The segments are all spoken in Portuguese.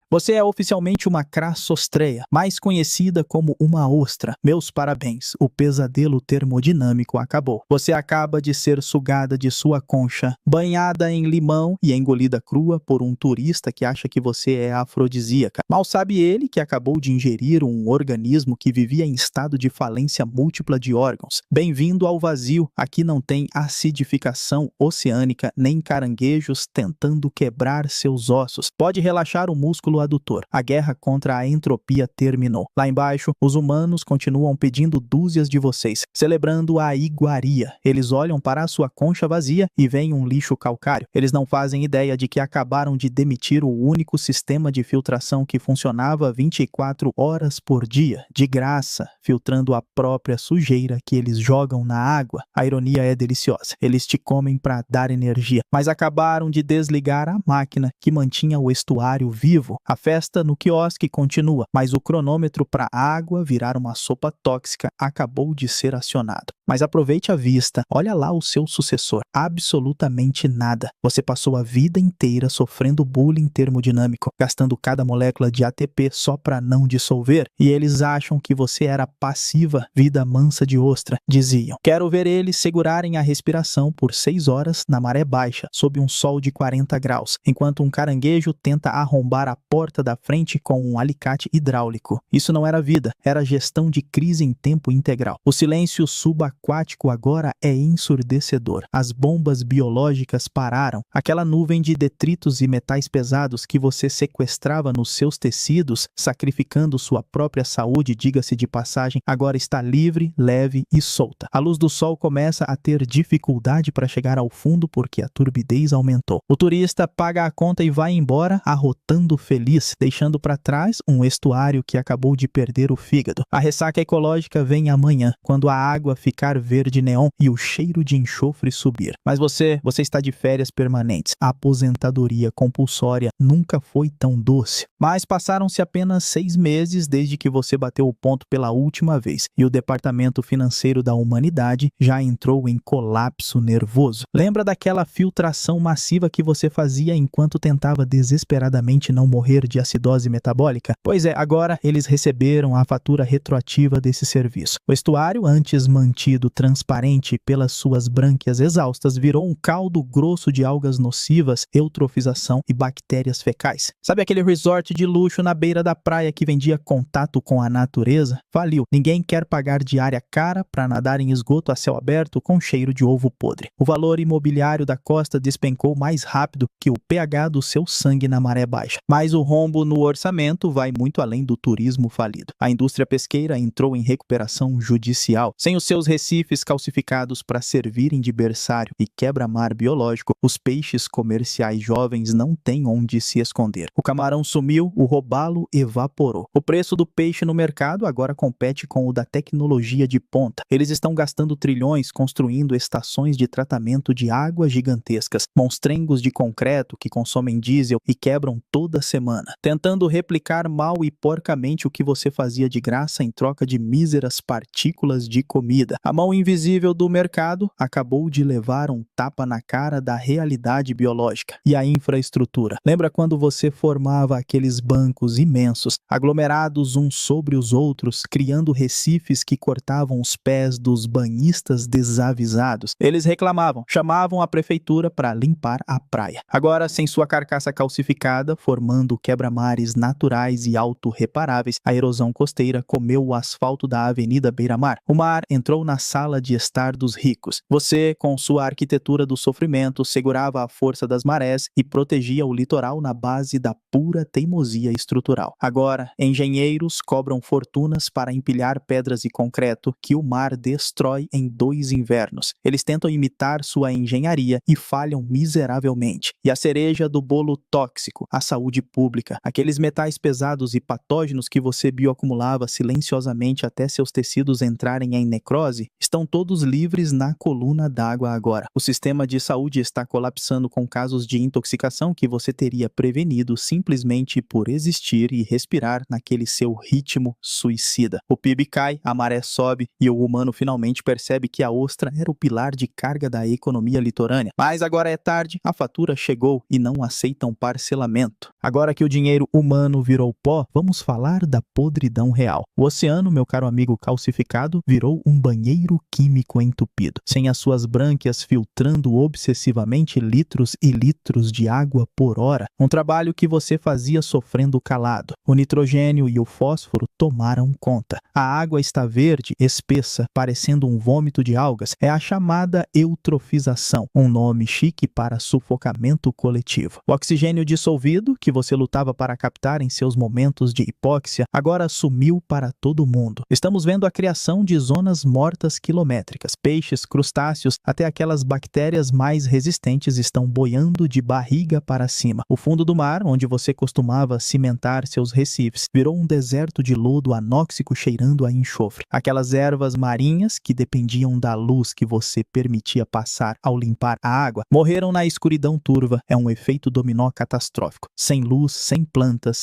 Você é oficialmente uma crassostreia, mais conhecida como uma ostra. Meus parabéns, o pesadelo termodinâmico acabou. Você acaba de ser sugada de sua concha, banhada em limão e engolida crua por um turista que acha que você é afrodisíaca. Mal sabe ele que acabou de ingerir um organismo que vivia em estado de falência múltipla de órgãos. Bem-vindo ao vazio, aqui não tem acidificação oceânica nem caranguejos tentando quebrar seus ossos. Pode relaxar o músculo adutor. A guerra contra a entropia terminou. Lá embaixo, os humanos continuam pedindo dúzias de vocês, celebrando a iguaria. Eles olham para a sua concha vazia e veem um lixo calcário. Eles não fazem ideia de que acabaram de demitir o único sistema de filtração que funcionava 24 horas por dia, de graça, filtrando a própria sujeira que eles jogam na água. A ironia é deliciosa. Eles te comem para dar energia, mas acabaram de desligar a máquina que mantinha o estuário vivo. A festa no quiosque continua, mas o cronômetro para a água virar uma sopa tóxica acabou de ser acionado. Mas aproveite a vista, olha lá o seu sucessor, absolutamente nada. Você passou a vida inteira sofrendo bullying termodinâmico, gastando cada molécula de ATP só para não dissolver, e eles acham que você era passiva, vida mansa de ostra, diziam. Quero ver eles segurarem a respiração por 6 horas na maré baixa, sob um sol de 40 graus, enquanto um caranguejo tenta arrombar a porta da frente com um alicate hidráulico. Isso não era vida, era gestão de crise em tempo integral. O silêncio subaquático agora é ensurdecedor. As bombas biológicas pararam. Aquela nuvem de detritos e metais pesados que você sequestrava nos seus tecidos, sacrificando sua própria saúde, diga-se de passagem, agora está livre, leve e solta. A luz do sol começa a ter dificuldade para chegar ao fundo porque a turbidez aumentou. O turista paga a conta e vai embora, arrotando feliz, deixando para trás um estuário que acabou de perder o fígado. A ressaca ecológica vem amanhã, quando a água ficar verde neon e o cheiro de enxofre subir. Mas você está de férias permanentes. A aposentadoria compulsória nunca foi tão doce. Mas passaram-se apenas 6 meses desde que você bateu o ponto pela última vez, e o Departamento Financeiro da Humanidade já entrou em colapso nervoso. Lembra daquela filtração massiva que você fazia enquanto tentava desesperadamente não morrer de acidose metabólica? Pois é, agora eles receberam a fatura retroativa desse serviço. O estuário, antes mantido transparente pelas suas brânquias exaustas, virou um caldo grosso de algas nocivas, eutrofização e bactérias fecais. Sabe aquele resort de luxo na beira da praia que vendia contato com a natureza? Faliu. Ninguém quer pagar diária cara para nadar em esgoto a céu aberto com cheiro de ovo podre. O valor imobiliário da costa despencou mais rápido que o pH do seu sangue na maré baixa. Mas o rombo no orçamento vai muito além do turismo falido. A indústria pesqueira entrou em recuperação judicial. Sem os seus recifes calcificados para servirem de berçário e quebra-mar biológico, os peixes comerciais jovens não têm onde se esconder. O camarão sumiu, o robalo evaporou. O preço do peixe no mercado agora compete com o da tecnologia de ponta. Eles estão gastando trilhões construindo estações de tratamento de água gigantescas, monstrengos de concreto que consomem diesel e quebram toda semana, tentando replicar mal e porcamente o que você fazia de graça em troca de míseras partículas de comida. A mão invisível do mercado acabou de levar um tapa na cara da realidade biológica. E a infraestrutura? Lembra quando você formava aqueles bancos imensos, aglomerados uns sobre os outros, criando recifes que cortavam os pés dos banhistas desavisados? Eles reclamavam, chamavam a prefeitura para limpar a praia. Agora, sem sua carcaça calcificada, formando quebra-mares naturais e autorreparáveis, a erosão costeira comeu o asfalto da Avenida Beira-Mar. O mar entrou na sala de estar dos ricos. Você, com sua arquitetura do sofrimento, segurava a força das marés e protegia o litoral na base da pura teimosia estrutural. Agora, engenheiros cobram fortunas para empilhar pedras e concreto que o mar destrói em 2 invernos. Eles tentam imitar sua engenharia e falham miseravelmente. E a cereja do bolo tóxico, a saúde pública, aqueles metais pesados e patógenos que você bioacumulava silenciosamente até seus tecidos entrarem em necrose, Estão todos livres na coluna d'água agora. O sistema de saúde está colapsando com casos de intoxicação que você teria prevenido simplesmente por existir e respirar naquele seu ritmo suicida. O PIB cai, a maré sobe e o humano finalmente percebe que a ostra era o pilar de carga da economia litorânea. Mas agora é tarde, a fatura chegou e não aceitam parcelamento. Agora que o dinheiro humano virou pó, vamos falar da podridão real. O oceano, meu caro amigo calcificado, virou um banheiro químico entupido, sem as suas brânquias filtrando obsessivamente litros e litros de água por hora. Um trabalho que você fazia sofrendo calado. O nitrogênio e o fósforo tomaram conta. A água está verde, espessa, parecendo um vômito de algas. É a chamada eutrofização, um nome chique para sufocamento coletivo. O oxigênio dissolvido, que você lutava para captar em seus momentos de hipóxia, agora sumiu para todo mundo. Estamos vendo a criação de zonas mortas quilométricas. Peixes, crustáceos, até aquelas bactérias mais resistentes estão boiando de barriga para cima. O fundo do mar, onde você costumava cimentar seus recifes, virou um deserto de lodo anóxico cheirando a enxofre. Aquelas ervas marinhas que dependiam da luz que você permitia passar ao limpar a água, morreram na escuridão turva. É um efeito dominó catastrófico. Sem luz, sem plantas,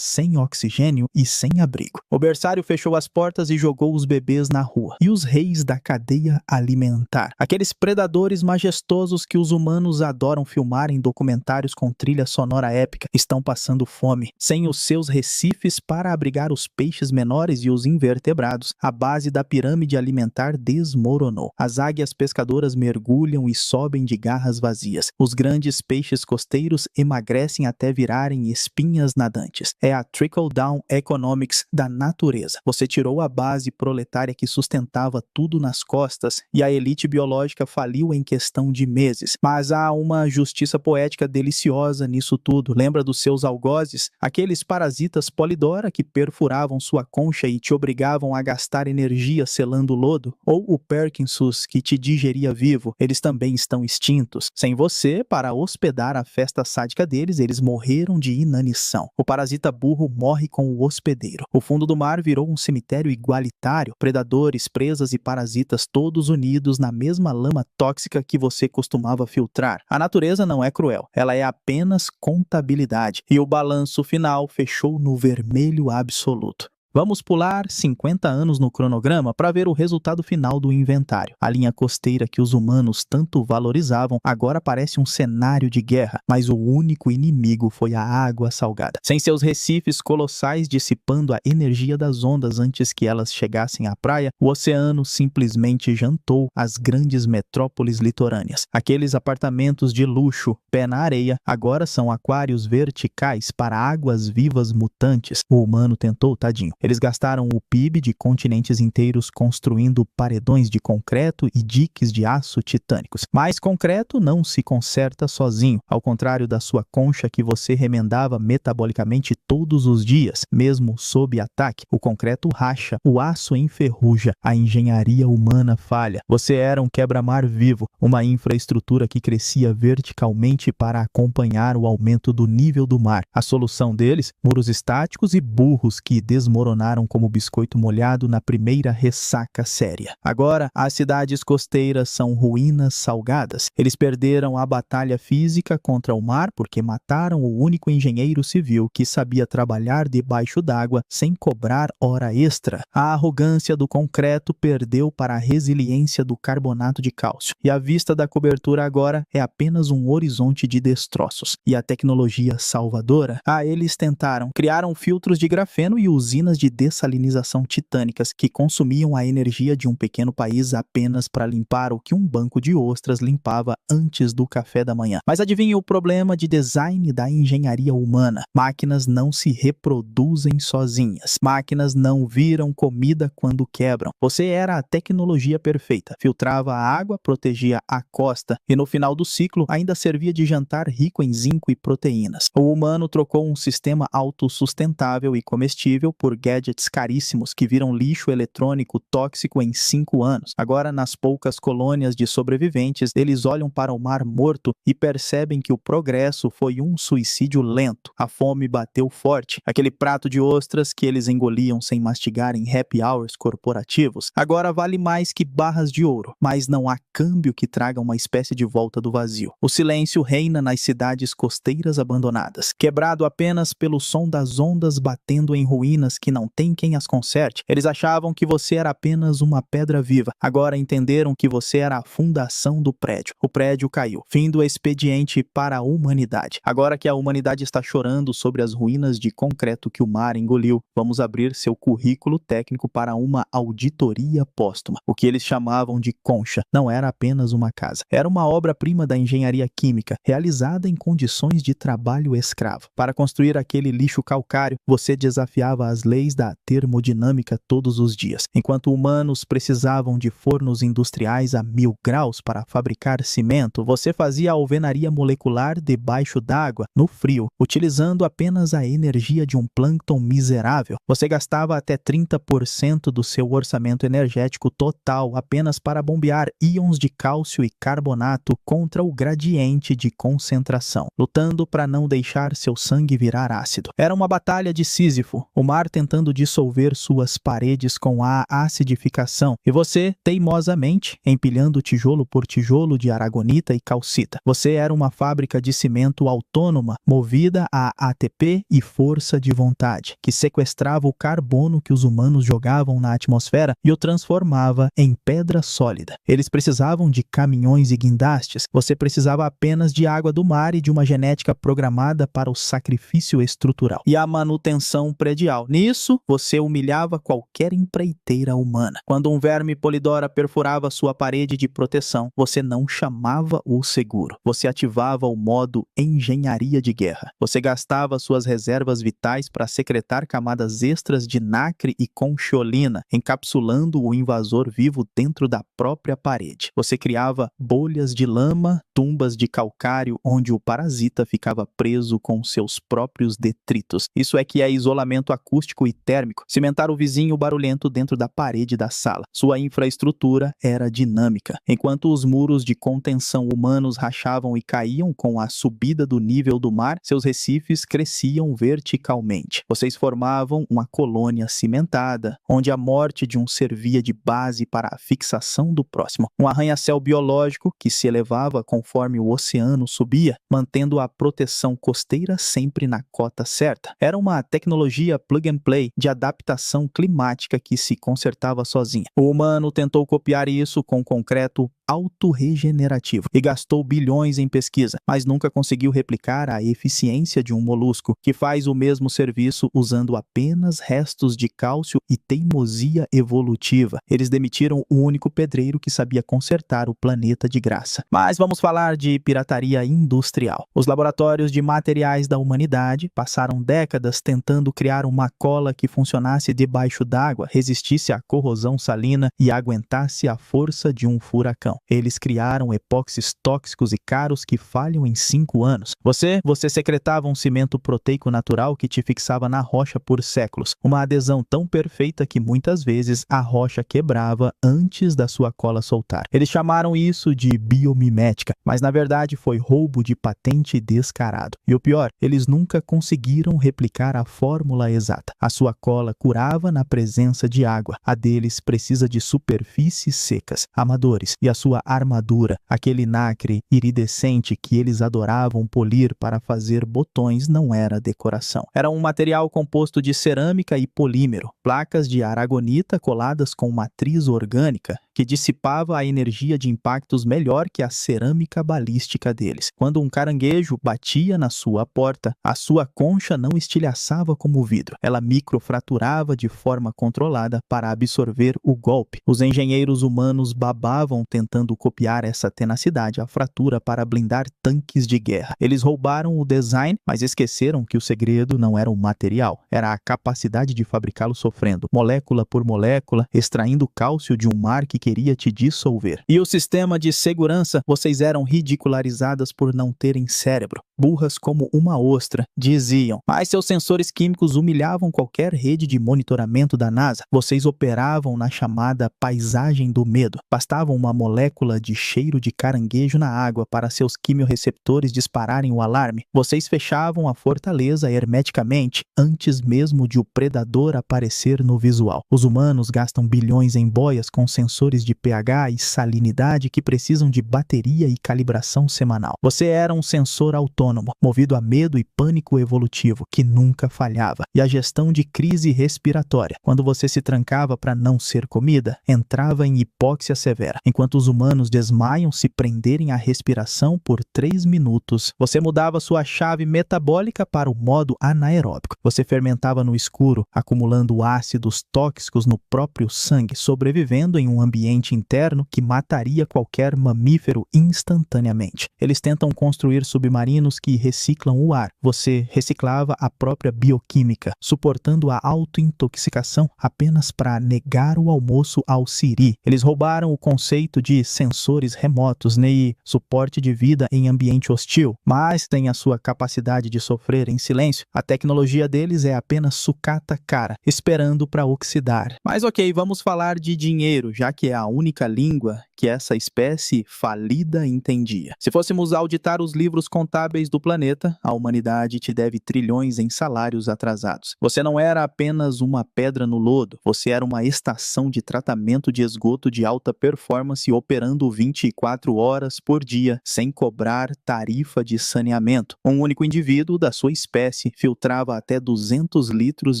sem oxigênio e sem abrigo. O berçário fechou as portas e jogou os bebês na rua. E os reis da cadeia alimentar, aqueles predadores majestosos que os humanos adoram filmar em documentários com trilha sonora épica, estão passando fome. Sem os seus recifes para abrigar os peixes menores e os invertebrados, a base da pirâmide alimentar desmoronou. As águias pescadoras mergulham e sobem de garras vazias. Os grandes peixes costeiros emagrecem até virarem espinhas nadantes. É a trickle-down economics da natureza. Você tirou a base proletária que sustentava tudo nas costas e a elite biológica faliu em questão de meses. Mas há uma justiça poética deliciosa nisso tudo. Lembra dos seus algozes? Aqueles parasitas polidora que perfuravam sua concha e te obrigavam a gastar energia selando lodo? Ou o Perkinsus que te digeria vivo? Eles também estão extintos. Sem você, para hospedar a festa sádica deles, eles morreram de inanição. O parasita burro morre com o hospedeiro. O fundo do mar virou um cemitério igualitário. Predadores, presas e parasitas todos unidos na mesma lama tóxica que você costumava filtrar. A natureza não é cruel. Ela é apenas contabilidade. E o balanço final fechou no vermelho absoluto. Vamos pular 50 anos no cronograma para ver o resultado final do inventário. A linha costeira que os humanos tanto valorizavam agora parece um cenário de guerra, mas o único inimigo foi a água salgada. Sem seus recifes colossais dissipando a energia das ondas antes que elas chegassem à praia, o oceano simplesmente jantou as grandes metrópoles litorâneas. Aqueles apartamentos de luxo, pé na areia, agora são aquários verticais para águas vivas mutantes. O humano tentou, tadinho. Eles gastaram o PIB de continentes inteiros construindo paredões de concreto e diques de aço titânicos. Mas concreto não se conserta sozinho, ao contrário da sua concha que você remendava metabolicamente todos os dias, mesmo sob ataque. O concreto racha, o aço enferruja, a engenharia humana falha. Você era um quebra-mar vivo, uma infraestrutura que crescia verticalmente para acompanhar o aumento do nível do mar. A solução deles? Muros estáticos e burros que desmoronaram como biscoito molhado na primeira ressaca séria. Agora, as cidades costeiras são ruínas salgadas. Eles perderam a batalha física contra o mar porque mataram o único engenheiro civil que sabia trabalhar debaixo d'água sem cobrar hora extra. A arrogância do concreto perdeu para a resiliência do carbonato de cálcio. E a vista da cobertura agora é apenas um horizonte de destroços. E a tecnologia salvadora? Eles tentaram. Criaram filtros de grafeno e usinas de dessalinização titânicas que consumiam a energia de um pequeno país apenas para limpar o que um banco de ostras limpava antes do café da manhã. Mas adivinhe o problema de design da engenharia humana? Máquinas não se reproduzem sozinhas. Máquinas não viram comida quando quebram. Você era a tecnologia perfeita. Filtrava a água, protegia a costa e no final do ciclo ainda servia de jantar rico em zinco e proteínas. O humano trocou um sistema autossustentável e comestível por guerra gadgets caríssimos que viram lixo eletrônico tóxico em 5 anos. Agora, nas poucas colônias de sobreviventes, eles olham para o mar morto e percebem que o progresso foi um suicídio lento. A fome bateu forte. Aquele prato de ostras que eles engoliam sem mastigar em happy hours corporativos, agora vale mais que barras de ouro, mas não há câmbio que traga uma espécie de volta do vazio. O silêncio reina nas cidades costeiras abandonadas, quebrado apenas pelo som das ondas batendo em ruínas que não tem quem as conserte. Eles achavam que você era apenas uma pedra viva, agora entenderam que você era a fundação do prédio. O prédio caiu. Fim do expediente para a humanidade. Agora que a humanidade está chorando sobre as ruínas de concreto que o mar engoliu, vamos abrir seu currículo técnico para uma auditoria póstuma. O que eles chamavam de concha não era apenas uma casa. Era uma obra-prima da engenharia química, realizada em condições de trabalho escravo. Para construir aquele lixo calcário, você desafiava as leis da termodinâmica todos os dias. Enquanto humanos precisavam de fornos industriais a 1000 graus para fabricar cimento, você fazia a alvenaria molecular debaixo d'água, no frio, utilizando apenas a energia de um plâncton miserável. Você gastava até 30% do seu orçamento energético total apenas para bombear íons de cálcio e carbonato contra o gradiente de concentração, lutando para não deixar seu sangue virar ácido. Era uma batalha de Sísifo, o mar tentando dissolver suas paredes com a acidificação, e você, teimosamente, empilhando tijolo por tijolo de aragonita e calcita. Você era uma fábrica de cimento autônoma, movida a ATP e força de vontade, que sequestrava o carbono que os humanos jogavam na atmosfera e o transformava em pedra sólida. Eles precisavam de caminhões e guindastes, você precisava apenas de água do mar e de uma genética programada para o sacrifício estrutural e a manutenção predial. Nisso, você humilhava qualquer empreiteira humana. Quando um verme polidora perfurava sua parede de proteção, você não chamava o seguro. Você ativava o modo engenharia de guerra. Você gastava suas reservas vitais para secretar camadas extras de nacre e conchiolina, encapsulando o invasor vivo dentro da própria parede. Você criava bolhas de lama, tumbas de calcário onde o parasita ficava preso com seus próprios detritos. Isso é que é isolamento acústico e térmico. Cimentar o vizinho barulhento dentro da parede da sala. Sua infraestrutura era dinâmica. Enquanto os muros de contenção humanos rachavam e caíam com a subida do nível do mar, seus recifes cresciam verticalmente. Vocês formavam uma colônia cimentada, onde a morte de um servia de base para a fixação do próximo. Um arranha-céu biológico que se elevava conforme o oceano subia, mantendo a proteção costeira sempre na cota certa. Era uma tecnologia plug and play de adaptação climática que se consertava sozinha. O humano tentou copiar isso com concreto autorregenerativo e gastou bilhões em pesquisa, mas nunca conseguiu replicar a eficiência de um molusco que faz o mesmo serviço usando apenas restos de cálcio e teimosia evolutiva. Eles demitiram o único pedreiro que sabia consertar o planeta de graça. Mas vamos falar de pirataria industrial. Os laboratórios de materiais da humanidade passaram décadas tentando criar uma cola que funcionasse debaixo d'água, resistisse à corrosão salina e aguentasse a força de um furacão. Eles criaram epóxis tóxicos e caros que falham em 5 anos. Você secretava um cimento proteico natural que te fixava na rocha por séculos. Uma adesão tão perfeita que muitas vezes a rocha quebrava antes da sua cola soltar. Eles chamaram isso de biomimética, mas na verdade foi roubo de patente descarado. E o pior, eles nunca conseguiram replicar a fórmula exata. A sua cola curava na presença de água. A deles precisa de superfícies secas, amadores, e a sua armadura, aquele nacre iridescente que eles adoravam polir para fazer botões, não era decoração. Era um material composto de cerâmica e polímero, placas de aragonita coladas com matriz orgânica, que dissipava a energia de impactos melhor que a cerâmica balística deles. Quando um caranguejo batia na sua porta, a sua concha não estilhaçava como vidro. Ela microfraturava de forma controlada para absorver o golpe. Os engenheiros humanos babavam tentando tentando copiar essa tenacidade à fratura para blindar tanques de guerra. Eles roubaram o design, mas esqueceram que o segredo não era o material, era a capacidade de fabricá-lo sofrendo, molécula por molécula, extraindo cálcio de um mar que queria te dissolver. E o sistema de segurança, vocês eram ridicularizadas por não terem cérebro. Burras como uma ostra, diziam. Mas seus sensores químicos humilhavam qualquer rede de monitoramento da NASA. Vocês operavam na chamada paisagem do medo. Bastava uma molécula de cheiro de caranguejo na água para seus quimiorreceptores dispararem o alarme. Vocês fechavam a fortaleza hermeticamente antes mesmo de o predador aparecer no visual. Os humanos gastam bilhões em boias com sensores de pH e salinidade que precisam de bateria e calibração semanal. Você era um sensor autônomo, movido a medo e pânico evolutivo, que nunca falhava. E a gestão de crise respiratória. Quando você se trancava para não ser comida, entrava em hipóxia severa. Enquanto os humanos desmaiam se prenderem à respiração por 3 minutos, você mudava sua chave metabólica para o modo anaeróbico. Você fermentava no escuro, acumulando ácidos tóxicos no próprio sangue, sobrevivendo em um ambiente interno que mataria qualquer mamífero instantaneamente. Eles tentam construir submarinos que reciclam o ar. Você reciclava a própria bioquímica, suportando a autointoxicação apenas para negar o almoço ao Siri. Eles roubaram o conceito de sensores remotos, e suporte de vida em ambiente hostil, mas têm a sua capacidade de sofrer em silêncio. A tecnologia deles é apenas sucata cara, esperando para oxidar. Mas ok, vamos falar de dinheiro, já que é a única língua que essa espécie falida entendia. Se fôssemos auditar os livros contábeis do planeta, a humanidade te deve trilhões em salários atrasados. Você não era apenas uma pedra no lodo, você era uma estação de tratamento de esgoto de alta performance operando 24 horas por dia, sem cobrar tarifa de saneamento. Um único indivíduo da sua espécie filtrava até 200 litros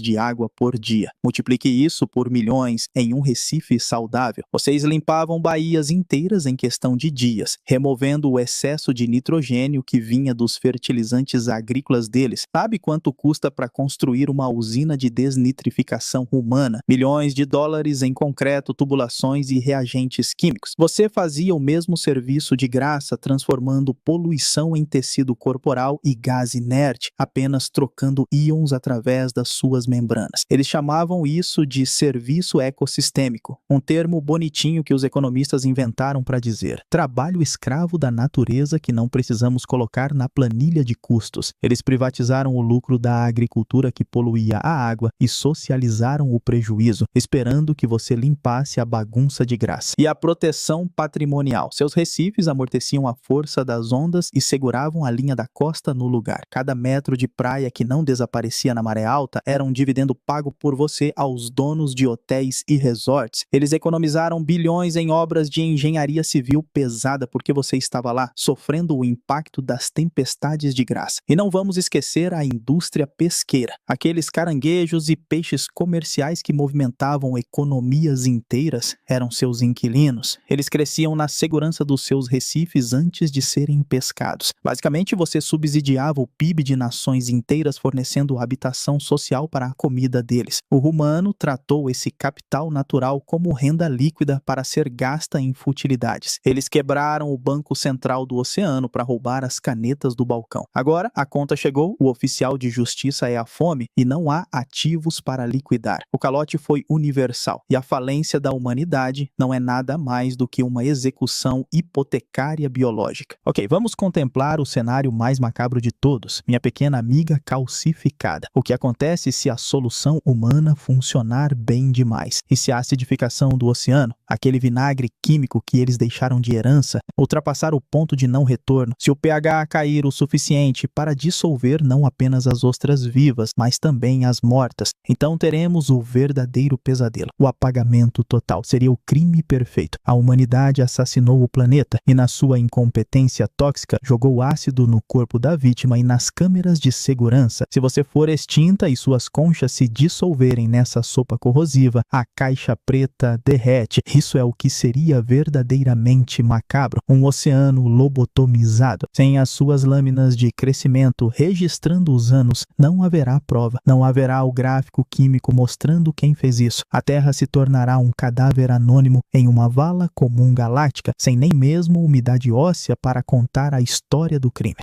de água por dia. Multiplique isso por milhões em um Recife saudável. Vocês limpavam baías inteiras em questão de dias, removendo o excesso de nitrogênio que vinha dos fertilizantes agrícolas deles. Sabe quanto custa para construir uma usina de desnitrificação humana? Milhões de dólares em concreto, tubulações e reagentes químicos. Você fazia o mesmo serviço de graça, transformando poluição em tecido corporal e gás inerte, apenas trocando íons através das suas membranas. Eles chamavam isso de serviço ecossistêmico, um termo bonitinho que os economistas inventaram para dizer trabalho escravo da natureza que não precisamos colocar na planilha de custos. Eles privatizaram o lucro da agricultura que poluía a água e socializaram o prejuízo, esperando que você limpasse a bagunça de graça. E a proteção patrimonial. Seus recifes amorteciam a força das ondas e seguravam a linha da costa no lugar. Cada metro de praia que não desaparecia na maré alta era um dividendo pago por você aos donos de hotéis e resorts. Eles economizaram bilhões em obras de engenharia civil pesada porque você estava lá, sofrendo o impacto das tempestades de graça. E não vamos esquecer a indústria pesqueira. Aqueles caranguejos e peixes comerciais que movimentavam economias inteiras eram seus inquilinos. Eles cresciam na segurança dos seus recifes antes de serem pescados. Basicamente, você subsidiava o PIB de nações inteiras fornecendo habitação social para a comida deles. O humano tratou esse capital natural como renda líquida para ser gasta em futilidades. Eles quebraram o Banco Central do Oceano para roubar as canetas do balcão. Agora, a conta chegou, o oficial de justiça é a fome e não há ativos para liquidar. O calote foi universal e a falência da humanidade não é nada mais do que uma execução hipotecária biológica. Ok, vamos contemplar o cenário mais macabro de todos, minha pequena amiga calcificada. O que acontece se a solução humana funcionar bem demais? E se a acidificação do oceano, aquele vinagre químico que eles deixaram de herança, ultrapassar o ponto de não retorno, se o pH cair o suficiente para dissolver não apenas as ostras vivas, mas também as mortas, então teremos o verdadeiro pesadelo. O apagamento total seria o crime perfeito. A humanidade assassinou o planeta e, na sua incompetência tóxica, jogou ácido no corpo da vítima e nas câmeras de segurança. Se você for extinta e suas conchas se dissolverem nessa sopa corrosiva, a caixa preta derrete. Isso é o que seria verdadeiramente macabro. Um oceano lobotomizado. Sem as suas lâminas de crescimento registrando os anos, não haverá prova. Não haverá o gráfico químico mostrando quem fez isso. A Terra se tornará um cadáver anônimo em uma vala comum bumbum galáctica, sem nem mesmo umidade óssea para contar a história do crime.